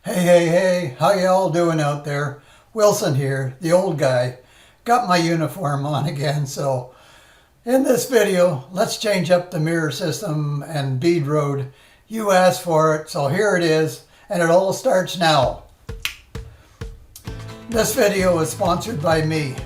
Hey, how y'all doing out there? Wilson here, the old guy. Got my uniform on again, so in this video, let's change up the mirror system and bead road. You asked for it, so here it is, and it all starts now. This video is sponsored by me.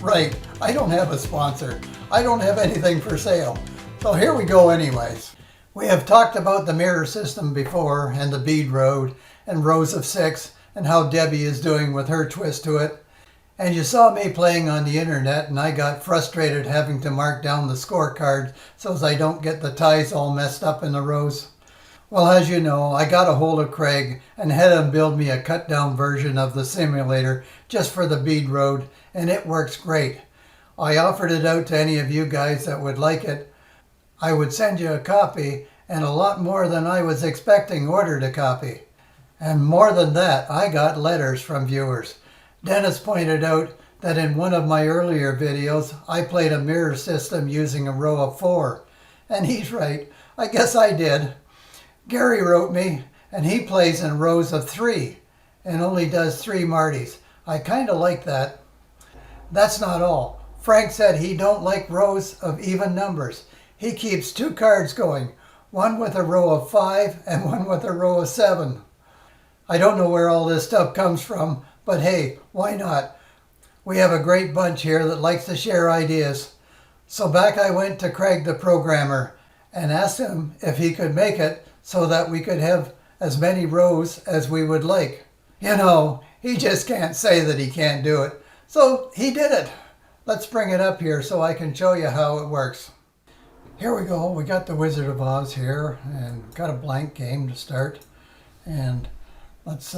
Right, I don't have a sponsor. I don't have anything for sale. So here we go anyways. We have talked about the mirror system before and the bead road and rows of 6 and how Debbie is doing with her twist to it. And you saw me playing on the internet and I got frustrated having to mark down the scorecard so as I don't get the ties all messed up in the rows. Well, as you know, I got a hold of Craig and had him build me a cut down version of the simulator just for the bead road, and it works great. I offered it out to any of you guys that would like it. I would send you a copy, and a lot more than I was expecting ordered a copy. And more than that, I got letters from viewers. Dennis pointed out that in one of my earlier videos, I played a mirror system using a row of 4. And he's right, I guess I did. Gary wrote me, and he plays in rows of 3 and only does 3 Martys. I kind of like that. That's not all. Frank said he don't like rows of even numbers. He keeps 2 cards going, one with a row of 5 and one with a row of 7. I don't know where all this stuff comes from, but hey, why not? We have a great bunch here that likes to share ideas. So back I went to Craig the programmer and asked him if he could make it so that we could have as many rows as we would like. You know, he just can't say that he can't do it. So he did it. Let's bring it up here so I can show you how it works. Here we go. We got the Wizard of Oz here and got a blank game to start. And let's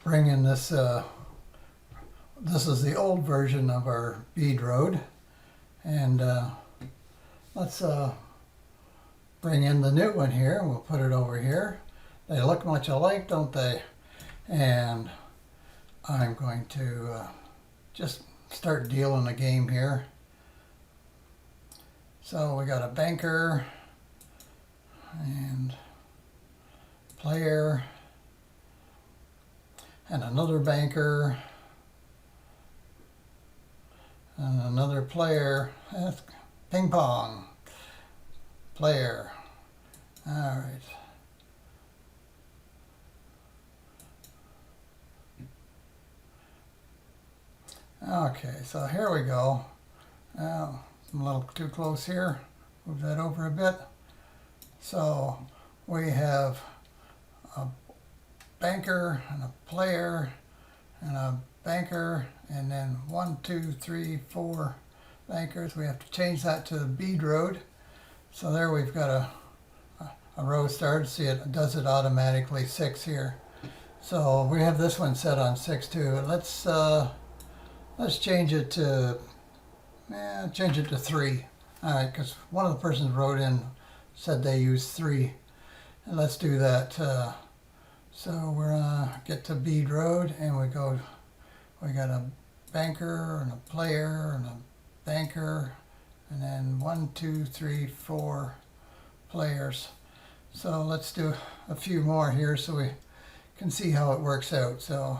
bring in this. This is the old version of our bead road. And let's bring in the new one here. We'll put it over here. They look much alike, don't they? And I'm going to just start dealing a game here. So we got a banker and player and another banker and another player. That's ping pong. Player. All right. Okay, so here we go. Now, I'm a little too close here. Move that over a bit. So we have a banker and a player and a banker, and then 1, 2, 3, 4 bankers. We have to change that to the bead road. So there we've got a row started. See, it does it automatically 6 here. So we have this one set on 6 too. Let's change it to 3. All right, because one of the persons wrote in said they use 3, and let's do that. So we're gonna get to bead road, and we got a banker and a player and a banker, and then 1, 2, 3, 4 players. So let's do a few more here so we can see how it works out. So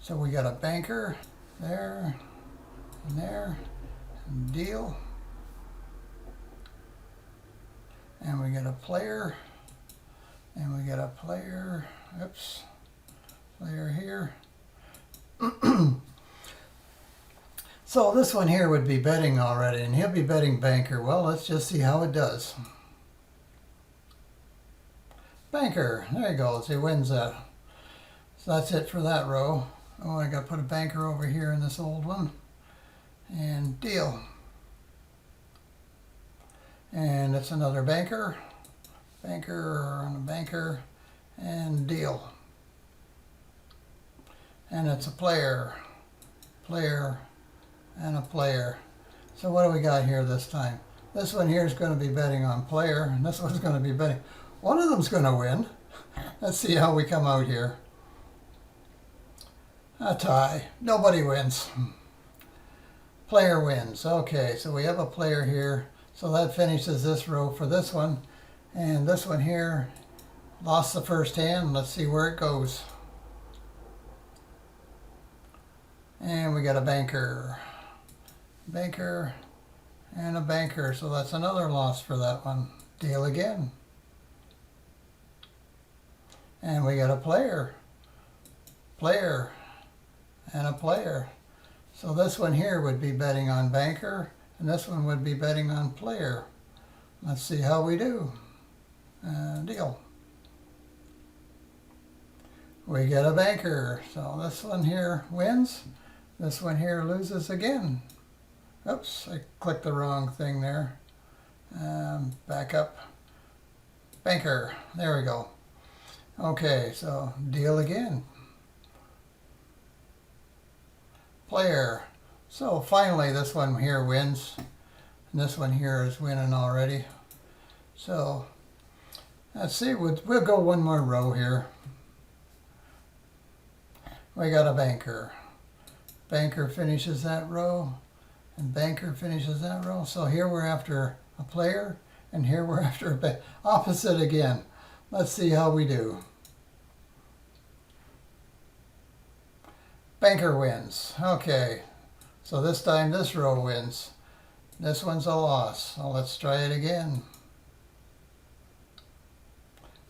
we got a banker there and deal. And we get a player, and we get a player, player here. So this one here would be betting already, and he'll be betting banker. Well, let's just see how it does. Banker, there he goes, he wins that. So that's it for that row. Oh, I got to put a banker over here in this old one. And deal. And it's another banker. Banker and a banker. And deal. And it's a player. Player and a player. So what do we got here this time? This one here is going to be betting on player. And this one's going to be betting. One of them's going to win. Let's see how we come out here. A tie. Nobody wins. Player wins. Okay, so we have a player here. So that finishes this row for this one. And this one here lost the first hand. Let's see where it goes. And we got a banker. Banker and a banker. So that's another loss for that one. Deal again. And we got a player. Player and a player. So this one here would be betting on banker, and this one would be betting on player. Let's see how we do. Deal. We get a banker. So this one here wins. This one here loses again. Oops, I clicked the wrong thing there. Back up. Banker. There we go. Okay, so deal again. Player. So finally this one here wins. And this one here is winning already. So let's see, we'll go one more row here. We got a banker. Banker finishes that row, and banker finishes that row. So here we're after a player, and here we're after a opposite again. Let's see how we do. Banker wins. Okay, so this time this row wins. This one's a loss. So let's try it again.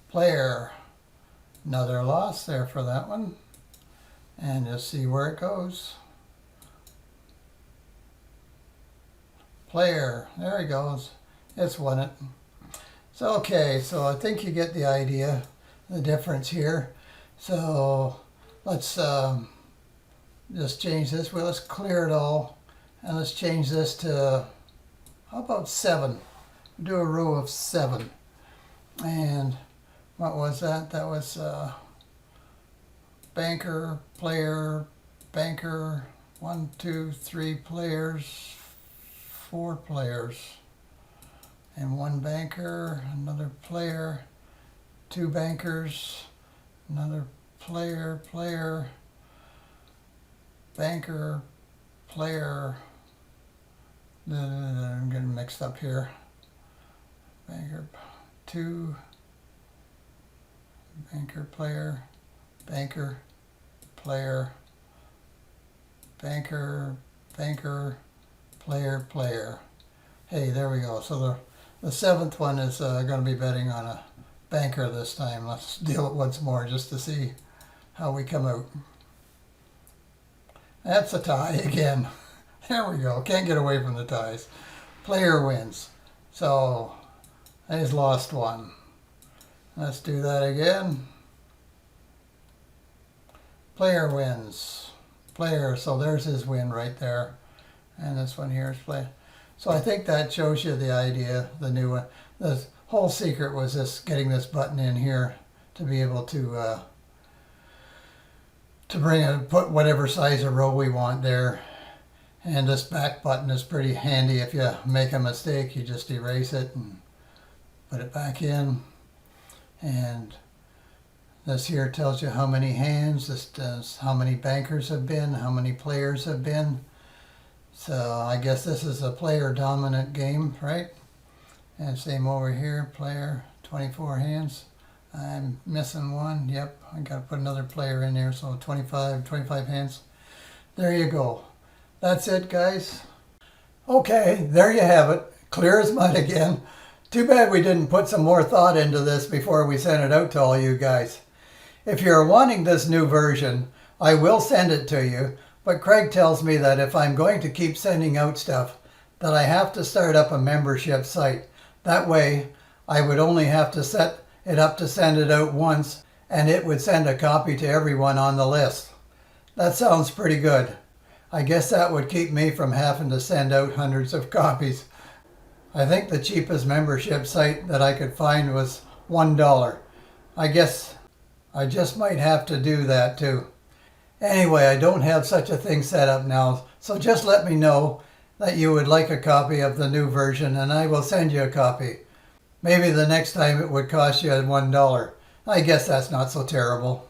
Player. Another loss there for that one. And just see where it goes. Player. There he goes. It's won it. So okay, so I think you get the idea, the difference here. So let's just change this. Well, let's clear it all. And let's change this to, how about 7? Do a row of 7. And what was that? That was banker, player, banker, 1, 2, 3 players, 4 players, and 1 banker, another player, 2 bankers, another player, banker, player. I'm getting mixed up here. Banker, 2, banker, player, banker, player, banker, banker, player. Hey, there we go. So the 7th one is going to be betting on a banker this time. Let's deal it once more just to see how we come out. That's a tie again. There we go. Can't get away from the ties. Player wins. So he's lost 1. Let's do that again. Player wins. Player, so there's his win right there. And this one here is player. So I think that shows you the idea, the new one. The whole secret was this, getting this button in here to be able to put whatever size of row we want there. And this back button is pretty handy. If you make a mistake, you just erase it and put it back in. And this here tells you how many hands, this does how many bankers have been, how many players have been. So I guess this is a player dominant game, right? And same over here, player, 24 hands. I'm missing 1, yep, I got to put another player in there, so 25 hands. There you go. That's it, guys. Okay, there you have it. Clear as mud again. Too bad we didn't put some more thought into this before we sent it out to all you guys. If you're wanting this new version, I will send it to you, but Craig tells me that if I'm going to keep sending out stuff, that I have to start up a membership site. That way, I would only have to set it up to send it out once, and it would send a copy to everyone on the list. That sounds pretty good. I guess that would keep me from having to send out hundreds of copies. I think the cheapest membership site that I could find was $1. I guess I just might have to do that too. Anyway, I don't have such a thing set up now, so just let me know that you would like a copy of the new version and I will send you a copy. Maybe the next time it would cost you $1. I guess that's not so terrible.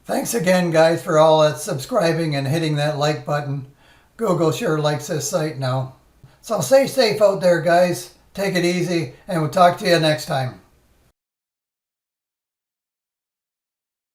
Thanks again, guys, for all that subscribing and hitting that like button. Google sure likes this site now. So stay safe out there, guys. Take it easy, and we'll talk to you next time.